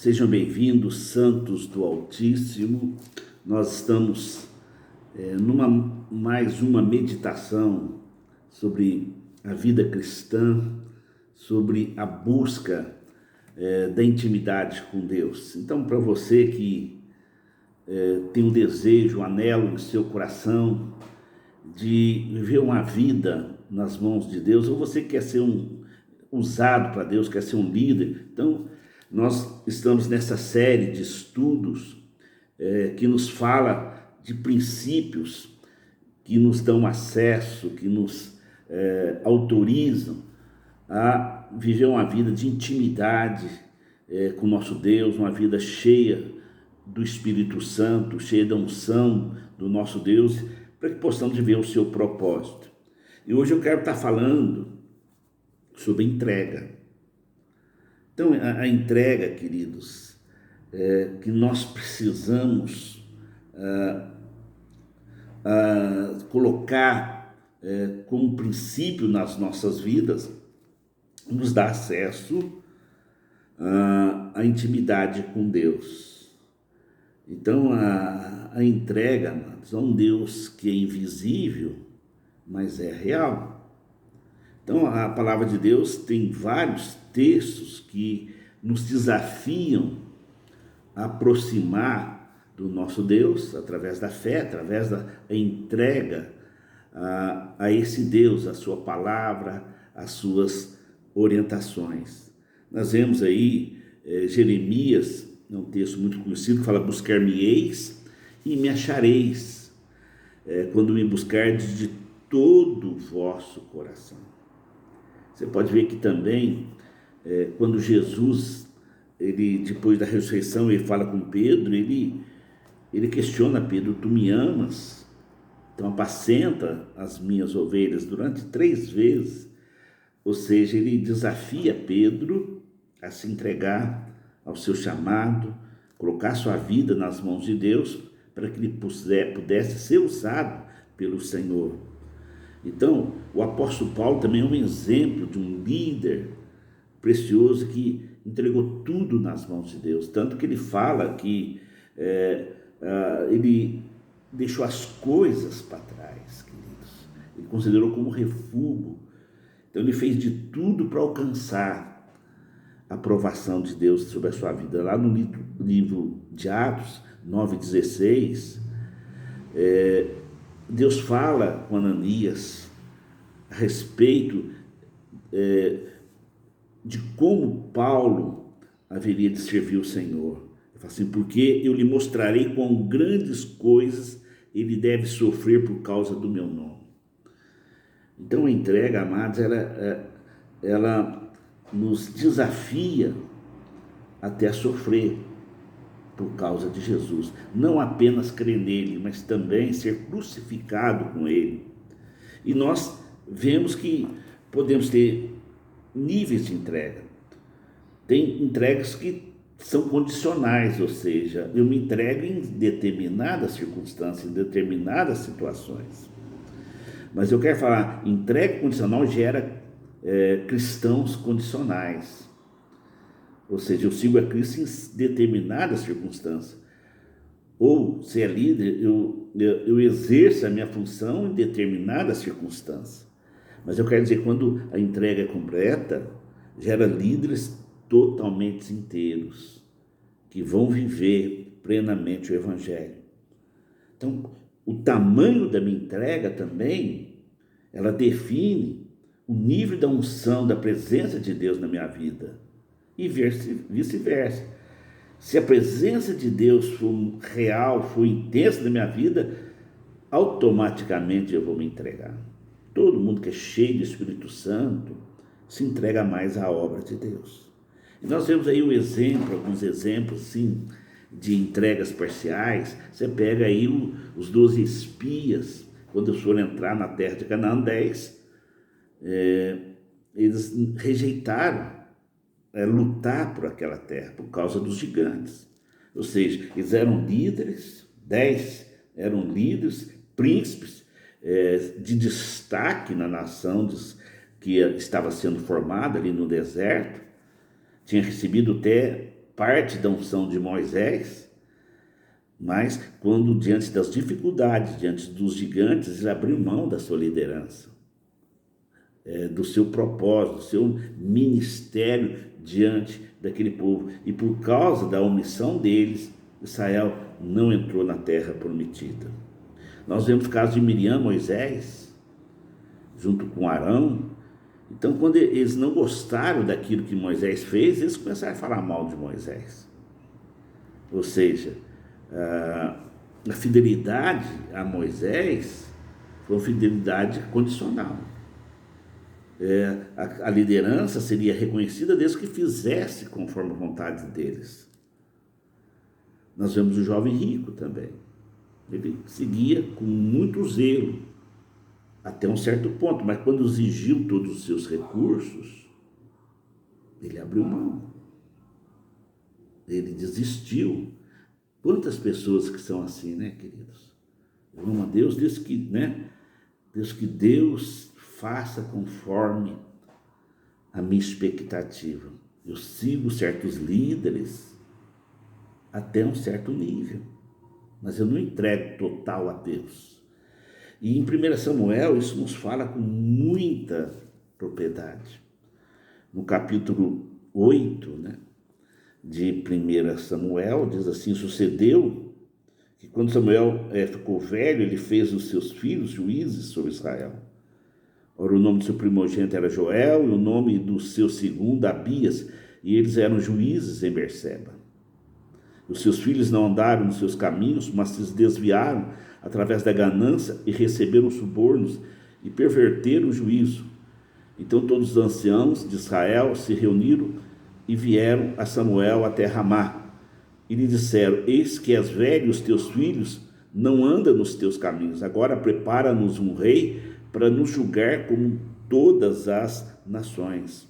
Sejam bem-vindos, santos do Altíssimo. Nós estamos mais uma meditação sobre a vida cristã, sobre a busca da intimidade com Deus. Então, para você que tem um desejo, um anelo no seu coração de viver uma vida nas mãos de Deus, ou você quer ser usado para Deus, quer ser um líder, então nós estamos nessa série de estudos que nos fala de princípios que nos dão acesso, que nos autorizam a viver uma vida de intimidade com o nosso Deus, uma vida cheia do Espírito Santo, cheia da unção do nosso Deus, para que possamos viver o seu propósito. E hoje eu quero estar falando sobre entrega. Então, a entrega, queridos, que nós precisamos colocar como princípio nas nossas vidas, nos dá acesso à intimidade com Deus. Então, a entrega, amados, a um Deus que é invisível, mas é real. Então, a palavra de Deus tem vários textos que nos desafiam a aproximar do nosso Deus através da fé, através da entrega a esse Deus, a sua palavra, as suas orientações. Nós vemos aí Jeremias, é um texto muito conhecido, que fala: buscar-me-eis e me achareis, quando me buscardes de todo o vosso coração. Você pode ver que também, quando Jesus, depois da ressurreição, ele fala com Pedro, ele questiona Pedro: tu me amas? Então apacenta as minhas ovelhas, durante 3 vezes. Ou seja, ele desafia Pedro a se entregar ao seu chamado, colocar sua vida nas mãos de Deus, para que ele pudesse ser usado pelo Senhor. Então, o apóstolo Paulo também é um exemplo de um líder precioso que entregou tudo nas mãos de Deus. Tanto que ele fala que ele deixou as coisas para trás, queridos. Ele considerou como refúgio. Então, ele fez de tudo para alcançar a aprovação de Deus sobre a sua vida. Lá no livro de Atos 9,16, Deus fala com Ananias a respeito de como Paulo haveria de servir o Senhor. Ele fala assim: porque eu lhe mostrarei quão grandes coisas ele deve sofrer por causa do meu nome. Então a entrega, amados, ela nos desafia até a sofrer por causa de Jesus. Não apenas crer nele, mas também ser crucificado com ele. E nós vemos que podemos ter níveis de entrega. Tem entregas que são condicionais, ou seja, eu me entrego em determinadas circunstâncias, em determinadas situações. Mas eu quero falar, entrega condicional gera cristãos condicionais. Ou seja, eu sigo a Cristo em determinadas circunstâncias. Ou, se é líder, eu exerço a minha função em determinadas circunstâncias. Mas eu quero dizer, quando a entrega é completa, gera líderes totalmente inteiros, que vão viver plenamente o Evangelho. Então, o tamanho da minha entrega também, ela define o nível da unção, da presença de Deus na minha vida. E vice-versa. Se a presença de Deus for real, for intensa na minha vida, automaticamente eu vou me entregar. Todo mundo que é cheio do Espírito Santo se entrega mais à obra de Deus. E nós vemos aí alguns exemplos, sim, de entregas parciais. Você pega aí os 12 espias, quando eles foram entrar na terra de Canaã, 10, eles rejeitaram lutar por aquela terra, por causa dos gigantes. Ou seja, eles eram líderes, 10 eram líderes, príncipes de destaque na nação que estava sendo formada ali no deserto, tinha recebido até parte da unção de Moisés, mas quando diante das dificuldades, diante dos gigantes, ele abriu mão da sua liderança, do seu propósito, do seu ministério diante daquele povo. E por causa da omissão deles, Israel não entrou na terra prometida. Nós vemos o caso de Miriam, Moisés, junto com Arão. Então, quando eles não gostaram daquilo que Moisés fez, eles começaram a falar mal de Moisés. Ou seja, a fidelidade a Moisés foi uma fidelidade condicional. A liderança seria reconhecida desde que fizesse conforme a vontade deles. Nós vemos o jovem rico também. Ele seguia com muito zelo, até um certo ponto, mas quando exigiu todos os seus recursos, ele abriu mão. Ele desistiu. Quantas pessoas que são assim, né, queridos? Eu amo a Deus, diz que, né? Deus faça conforme a minha expectativa. Eu sigo certos líderes até um certo nível, mas eu não entrego total a Deus. E em 1 Samuel isso nos fala com muita propriedade. No capítulo 8, né, de 1 Samuel, diz assim: sucedeu que quando Samuel ficou velho, ele fez os seus filhos juízes sobre Israel. Ora, o nome do seu primogênito era Joel, e o nome do seu segundo, Abias, e eles eram juízes em Berseba. Os seus filhos não andaram nos seus caminhos, mas se desviaram através da ganância e receberam subornos e perverteram o juízo. Então todos os anciãos de Israel se reuniram e vieram a Samuel até Ramá. E lhe disseram: eis que és velho, os teus filhos não andam nos teus caminhos. Agora prepara-nos um rei para nos julgar como todas as nações.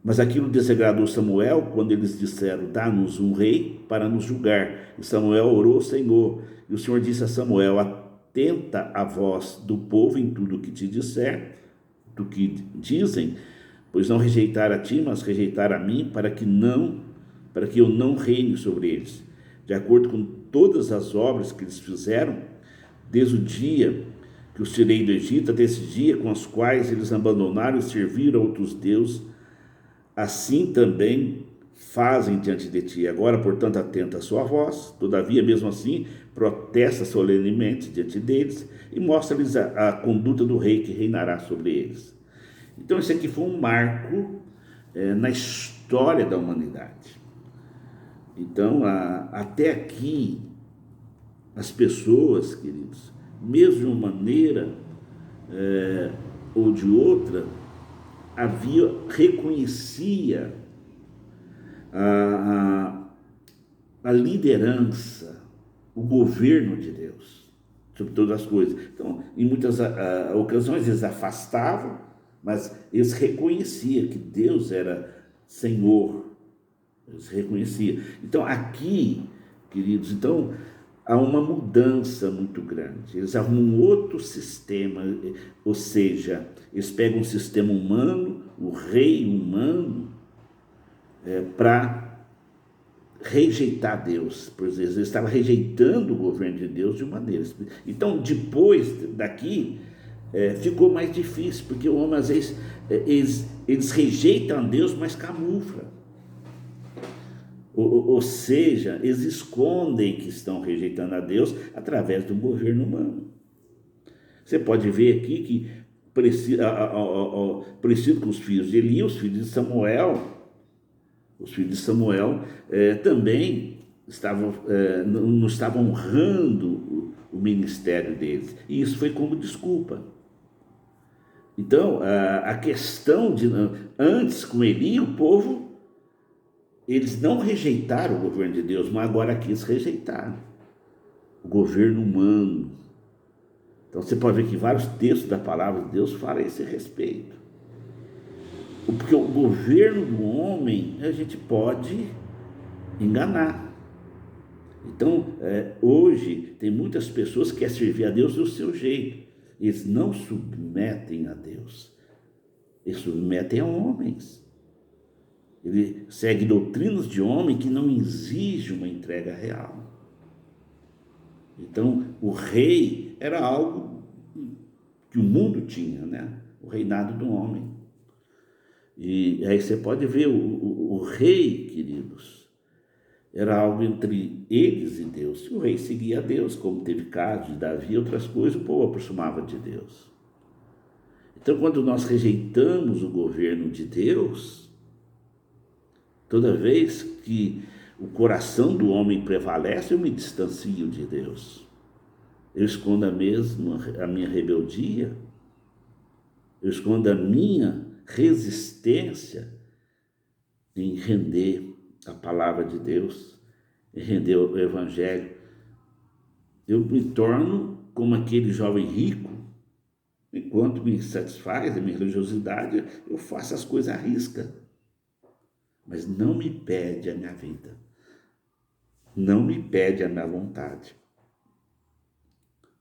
Mas aquilo desagradou Samuel quando eles disseram: dá-nos um rei para nos julgar. E Samuel orou ao Senhor. E o Senhor disse a Samuel: atenta a voz do povo em tudo o que te disser, do que dizem, pois não rejeitar a ti, mas rejeitar a mim, para que eu não reine sobre eles, de acordo com todas as obras que eles fizeram, desde o dia que os tirei do Egito até esse dia, com as quais eles abandonaram e serviram a outros deuses, assim também fazem diante de ti. Agora, portanto, atenta a sua voz, todavia, mesmo assim, protesta solenemente diante deles e mostra-lhes a conduta do rei que reinará sobre eles. Então, esse aqui foi um marco na história da humanidade. Então, até aqui, as pessoas, queridos, mesmo de uma maneira ou de outra, reconhecia a liderança, o governo de Deus sobre todas as coisas. Então, em muitas ocasiões eles afastavam, mas eles reconheciam que Deus era Senhor. Eles reconheciam. Então, aqui, queridos, há uma mudança muito grande. Eles arrumam um outro sistema, ou seja, eles pegam um sistema humano, o rei humano, para rejeitar Deus. Pois eles estavam rejeitando o governo de Deus de uma maneira. Então, depois daqui, ficou mais difícil, porque o homem, às vezes, eles rejeitam a Deus, mas camuflam. Ou seja, eles escondem que estão rejeitando a Deus através do governo humano. Você pode ver aqui que, parecido com os filhos de Eli, os filhos de Samuel, também não estavam honrando o ministério deles. E isso foi como desculpa. Então, a questão de antes com Eli, o povo, eles não rejeitaram o governo de Deus, mas agora quis rejeitar o governo humano. Então você pode ver que vários textos da palavra de Deus falam a esse respeito. Porque o governo do homem a gente pode enganar. Então, hoje tem muitas pessoas que querem servir a Deus do seu jeito. Eles não submetem a Deus, eles submetem a homens. Ele segue doutrinas de homem que não exigem uma entrega real. Então, o rei era algo que o mundo tinha, né? O reinado do homem. E aí você pode ver o rei, queridos, era algo entre eles e Deus. Se o rei seguia a Deus, como teve casos de Davi e outras coisas, o povo aproximava de Deus. Então, quando nós rejeitamos o governo de Deus, toda vez que o coração do homem prevalece, eu me distancio de Deus. Eu escondo a minha rebeldia, eu escondo a minha resistência em render a palavra de Deus, em render o evangelho. Eu me torno como aquele jovem rico. Enquanto me satisfaz a minha religiosidade, eu faço as coisas à risca. Mas não me pede a minha vida. Não me pede a minha vontade.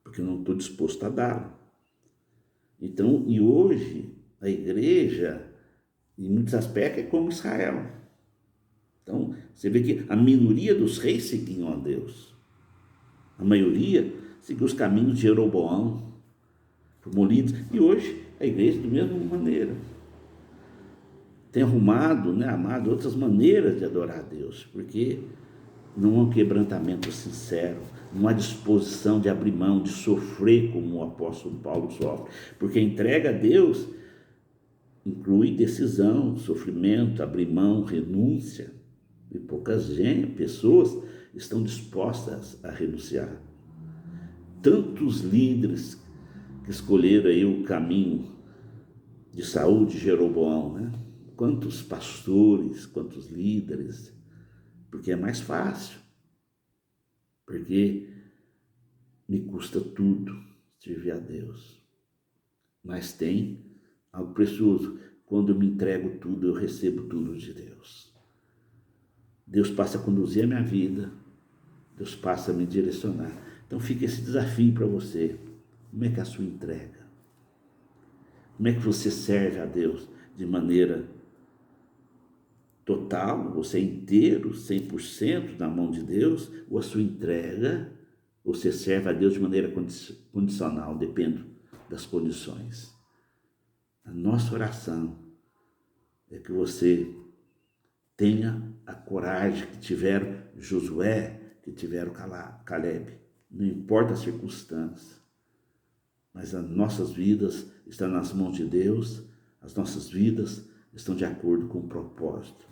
Porque eu não estou disposto a dá-la. Então, e hoje, a igreja, em muitos aspectos, é como Israel. Então, você vê que a minoria dos reis seguiam a Deus. A maioria seguiu os caminhos de Jeroboão, formou líderes. E hoje, a igreja, da mesma maneira, tem arrumado, né, amado, outras maneiras de adorar a Deus, porque não há um quebrantamento sincero, não há disposição de abrir mão, de sofrer como o apóstolo Paulo sofre, porque a entrega a Deus inclui decisão, sofrimento, abrir mão, renúncia, e poucas pessoas estão dispostas a renunciar. Tantos líderes que escolheram aí o caminho de Saul, de Jeroboão, né? Quantos pastores, quantos líderes, porque é mais fácil, porque me custa tudo servir a Deus, mas tem algo precioso. Quando eu me entrego tudo, eu recebo tudo de Deus. Deus passa a conduzir a minha vida, Deus passa a me direcionar. Então fica esse desafio para você. Como é que é a sua entrega? Como é que você serve a Deus de maneira total, você é inteiro, 100% na mão de Deus, ou a sua entrega, você serve a Deus de maneira condicional, depende das condições. A nossa oração é que você tenha a coragem que tiveram Josué, que tiveram Caleb. Não importa a circunstância, mas as nossas vidas estão nas mãos de Deus, as nossas vidas estão de acordo com o propósito.